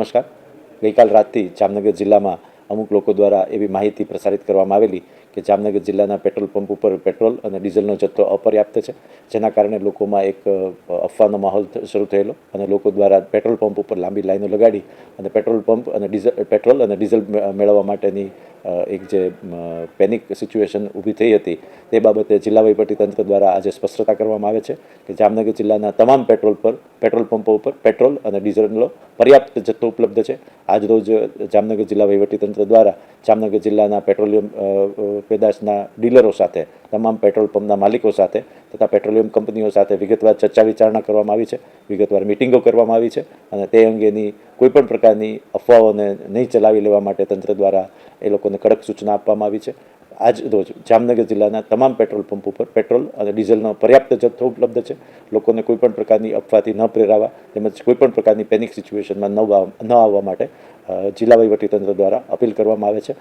નમસ્કાર. ગઈકાલ રાતથી જામનગર જિલ્લામાં અમુક લોકો દ્વારા એવી માહિતી પ્રસારિત કરવામાં આવેલી કે જામનગર જિલ્લાના પેટ્રોલ પંપ ઉપર પેટ્રોલ અને ડીઝલનો જથ્થો અપર્યાપ્ત છે, જેના કારણે લોકોમાં એક અફવાનો માહોલ શરૂ થયેલો અને લોકો દ્વારા પેટ્રોલ પંપ ઉપર લાંબી લાઈનો લગાડી અને પેટ્રોલ અને ડીઝલ મેળવવા માટેની એક જે પેનિક સિચ્યુએશન ઊભી થઈ હતી તે બાબતે જિલ્લા વહીવટીતંત્ર દ્વારા આજે સ્પષ્ટતા કરવામાં આવે છે કે જામનગર જિલ્લાના તમામ પેટ્રોલ પંપો ઉપર પેટ્રોલ અને ડીઝલનો પર્યાપ્ત જથ્થો ઉપલબ્ધ છે. આજરોજ જામનગર જિલ્લા વહીવટીતંત્ર દ્વારા જામનગર જિલ્લાના પેટ્રોલિયમ પેદાશના ડીલરો સાથે, તમામ પેટ્રોલ પંપના માલિકો સાથે તથા પેટ્રોલિયમ કંપનીઓ સાથે વિગતવાર ચર્ચા વિચારણા કરવામાં આવી છે, વિગતવાર મિટિંગો કરવામાં આવી છે અને તે અંગેની કોઈપણ પ્રકારની અફવાઓને નહીં ચલાવી લેવા માટે તંત્ર દ્વારા એ લોકોને કડક સૂચના આપવામાં આવી છે. આજ રોજ જામનગર જિલ્લાના તમામ પેટ્રોલ પંપ ઉપર પેટ્રોલ અને ડીઝલનો પર્યાપ્ત જથ્થો ઉપલબ્ધ છે. લોકોને કોઈપણ પ્રકારની અફવાથી ન પ્રેરાવા તેમજ કોઈપણ પ્રકારની પેનિક સિચ્યુએશનમાં ન આવવા માટે જિલ્લા વહીવટીતંત્ર દ્વારા અપીલ કરવામાં આવે છે.